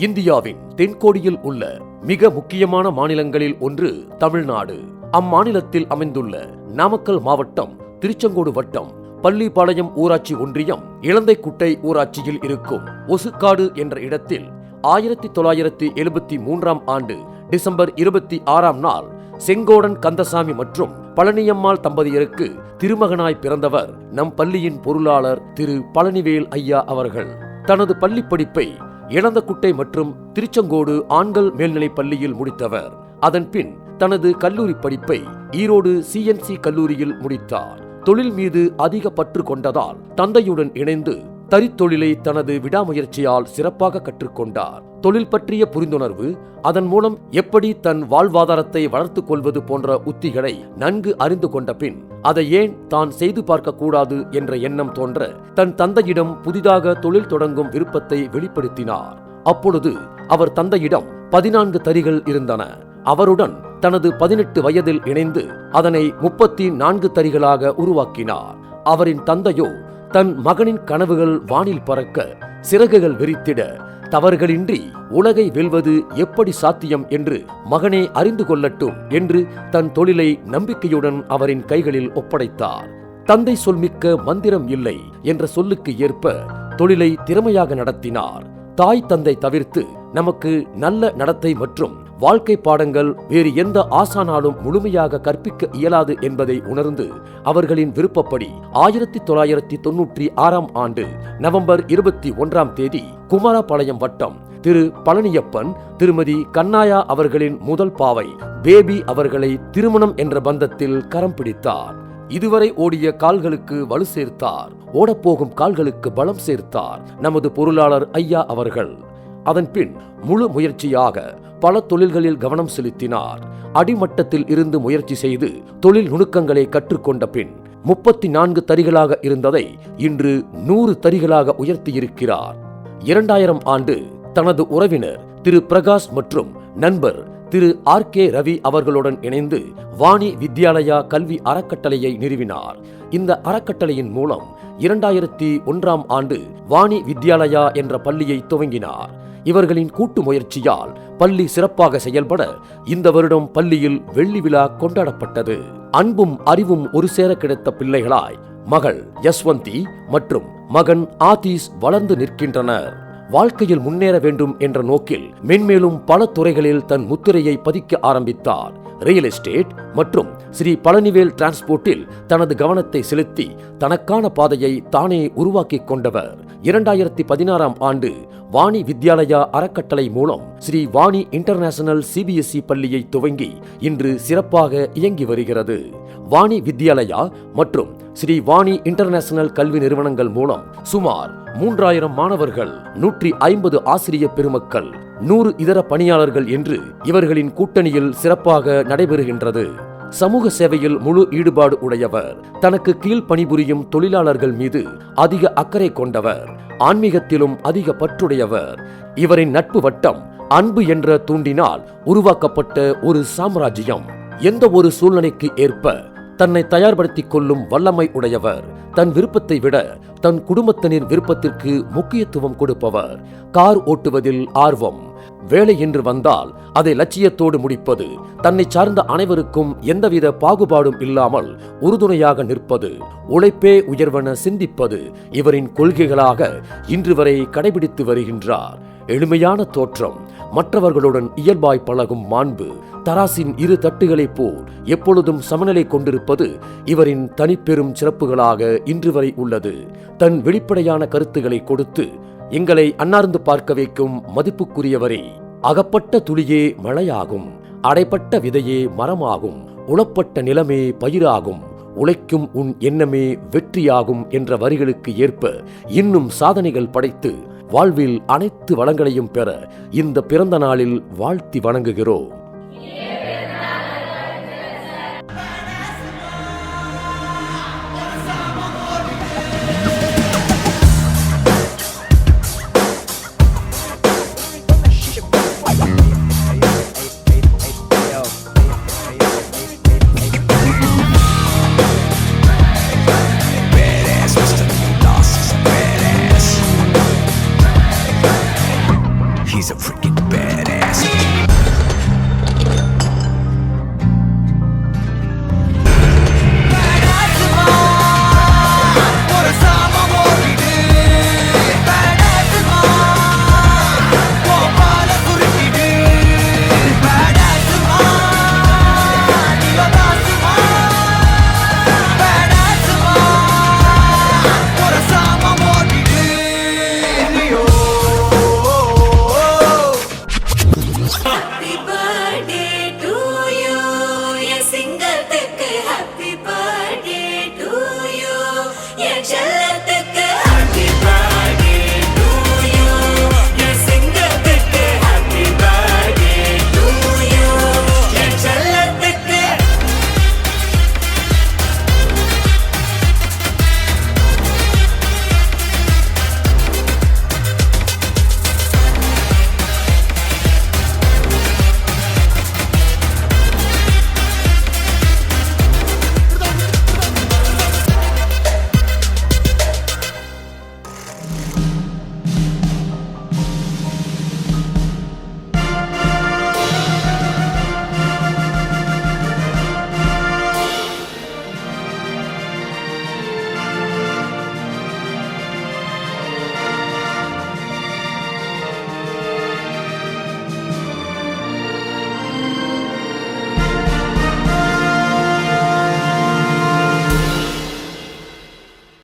இந்தியாவின் தென்கோடியில் உள்ள மிக முக்கியமான மாநிலங்களில் ஒன்று தமிழ்நாடு. அம்மாநிலத்தில் அமைந்துள்ள நாமக்கல் மாவட்டம் திருச்செங்கோடு வட்டம் பள்ளிப்பாளையம் ஊராட்சி ஒன்றியம் இளந்தைக்குட்டை ஊராட்சியில் இருக்கும் ஒசுக்காடு என்ற இடத்தில் 1973 ஆண்டு டிசம்பர் 26 நாள் செங்கோடன் கந்தசாமி மற்றும் பழனியம்மாள் தம்பதியருக்கு திருமகனாய் பிறந்தவர் நம் பள்ளியின் பொருளாளர் திரு பழனிவேல் ஐயா அவர்கள். தனது பள்ளி படிப்பை இளந்தக்குட்டை மற்றும் திருச்செங்கோடு ஆண்கள் மேல்நிலைப் பள்ளியில் முடித்தவர். அதன் பின் தனது கல்லூரி படிப்பை ஈரோடு CNC கல்லூரியில் முடித்தார். தொழில் மீது அதிக பற்று கொண்டதால் தந்தையுடன் இணைந்து தறித்தொழிலை தனது விடாமுயற்சியால் சிறப்பாக கற்றுக்கொண்டார். தொழில் பற்றிய புரிந்துணர்வு, அதன் மூலம் எப்படி தன் வாழ்வாதாரத்தை வளர்த்துக் கொள்வது போன்ற உத்திகளை நன்கு அறிந்து கொண்ட பின் அதை ஏன் தான் செய்து பார்க்க கூடாது என்ற எண்ணம் தோன்ற தன் தந்தையிடம் புதிதாக தொழில் தொடங்கும் விருப்பத்தை வெளிப்படுத்தினார். அப்பொழுது அவர் தந்தையிடம் 14 தறிகள் இருந்தன. அவருடன் தனது 18 வயதில் இணைந்து அதனை 34 தறிகளாக உருவாக்கினார். அவரின் தந்தையோ தன் மகனின் கனவுகள் வானில் பறக்க, சிறகுகள் விரித்திட, தவறுகளின்றி உலகை வெல்வது எப்படி சாத்தியம் என்று மகனே அறிந்து கொள்ளட்டும் என்று தன் தொழிலை நம்பிக்கையுடன் அவரின் கைகளில் ஒப்படைத்தார். தந்தை சொல்மிக்க மந்திரம் இல்லை என்ற சொல்லுக்கு ஏற்ப தொழிலை திறமையாக நடத்தினார். தாய் தந்தை தவிர்த்து நமக்கு நல்ல நடத்தை மற்றும் வாழ்க்கை பாடங்கள் வேறு எந்த ஆசானாலும் முழுமையாக கற்பிக்க இயலாது என்பதை உணர்ந்து அவர்களின் விருப்பப்படி 1996 ஆண்டு நவம்பர் 21 குமாரபாளையம் வட்டம் திரு பழனியப்பன் திருமதி கண்ணாயா அவர்களின் முதல் பாவை பேபி அவர்களை திருமணம் என்ற பந்தத்தில் கரம் பிடித்தார். இதுவரை ஓடிய கால்களுக்கு வலு சேர்த்தார், ஓடப்போகும் கால்களுக்கு பலம் சேர்த்தார் நமது பொருளாளர் ஐயா அவர்கள். அதன் பின் முழு முயற்சியாக பல தொழில்களில் கவனம் செலுத்தினார். அடிமட்டத்தில் இருந்து முயற்சி செய்து தொழில் நுணுக்கங்களை கற்றுக்கொண்ட பின் 34 தறிகளாக இருந்ததை இன்று 100 தறிகளாக உயர்த்தியிருக்கிறார். 2000 ஆண்டு தனது உறவினர் திரு பிரகாஷ் மற்றும் நண்பர் திரு RK ரவி அவர்களுடன் இணைந்து வாணி வித்யாலயா கல்வி அறக்கட்டளையை நிறுவினார். இந்த அறக்கட்டளையின் மூலம் 2001 ஆண்டு வாணி வித்யாலயா என்ற பள்ளியை துவங்கினார். இவர்களின் கூட்டு முயற்சியால் பள்ளி சிறப்பாக செயல்பட இந்த வருடம் பள்ளியில் வெள்ளி விழா கொண்டாடப்பட்டது. அன்பும் அறிவும் ஒரு சேர கிடைத்த பிள்ளைகளாய் மகள் யஸ்வந்தி மற்றும் மகன் ஆதீஸ் வளர்ந்து நிற்கின்றனர். வாழ்க்கையில் முன்னேற வேண்டும் என்ற நோக்கில் மென்மேலும் பல துறைகளில் தன் முத்திரையை பதிக்க ஆரம்பித்தார். ரியல் எஸ்டேட் மற்றும் ஸ்ரீ பழனிவேல் டிரான்ஸ்போர்ட்டில் தனது கவனத்தை செலுத்தி தனக்கான பாதையை தானே உருவாக்கி கொண்டவர். 2016 ஆண்டு வாணி வித்யாலயா அறக்கட்டளை மூலம் ஸ்ரீ வாணி இன்டர்நேஷனல் CBSE பள்ளியை துவங்கி இன்று சிறப்பாக இயங்கி வருகிறது. வாணி வித்யாலயா மற்றும் ஸ்ரீ வாணி இன்டர்நேஷனல் கல்வி நிறுவனங்கள் மூலம் சுமார் 3000 மாணவர்கள், 150 ஆசிரிய பெருமக்கள், 100 இதர பணியாளர்கள் என்று இவர்களின் கூட்டணியில் சிறப்பாக நடைபெறுகின்றது. சமூக சேவையில் முழு ஈடுபாடு உடையவர், தனக்கு கீழ் பணிபுரியும் தொழிலாளர்கள் மீது அதிக அக்கறை கொண்டவர், ஆன்மீகத்திலும் அதிக பற்றுடையவர். இவரின் நட்பு வட்டம் அன்பு என்ற தூண்டினால் உருவாக்கப்பட்ட ஒரு சாம்ராஜ்யம். எந்த ஒரு சூழ்நிலைக்கு ஏற்ப தன்னை தயார்படுத்திக் கொள்ளும் வல்லமை உடையவர். தன் விருப்பத்தை விட தன் குடும்பத்தினர் விருப்பத்திற்கு முக்கியத்துவம் கொடுப்பவர். கார் ஓட்டுவதில் ஆர்வம். வேலை என்று வந்தால் அதை லட்சியத்தோடு முடிப்பது. தன்னை சார்ந்த அனைவருக்கும் எந்தவித பாகுபாடும் இல்லாமல் உறுதுணையாக நிற்பது. உழைப்பே உயர்வென சிந்திப்பது இவரின் கொள்கைகளாக இன்று வரை கடைபிடித்து வருகின்றார். எளிமையான தோற்றம், மற்றவர்களுடன் இயல்பாய் பழகும் மாண்பு, தராசின் 2 தட்டுகளைப் போல் எப்பொழுதும் சமநிலை கொண்டிருப்பது இவரின் தனிப்பெரும் சிறப்புகளாக இன்று வரை உள்ளது. தன் வெளிப்படையான கருத்துக்களை கொடுத்து எங்களை அன்னார்ந்து பார்க்க வைக்கும் மதிப்புக்குரியவரே. அகப்பட்ட துளியே மழையாகும், அடைப்பட்ட விதையே மரமாகும், உளப்பட்ட நிலமே பயிராகும், உழைக்கும் உன் எண்ணமே வெற்றியாகும் என்ற வரிகளுக்கு ஏற்ப இன்னும் சாதனைகள் படைத்து வாழ்வில் அனைத்து வளங்களையும் பெற இந்த பிறந்த நாளில் வாழ்த்தி வணங்குகிறோம்.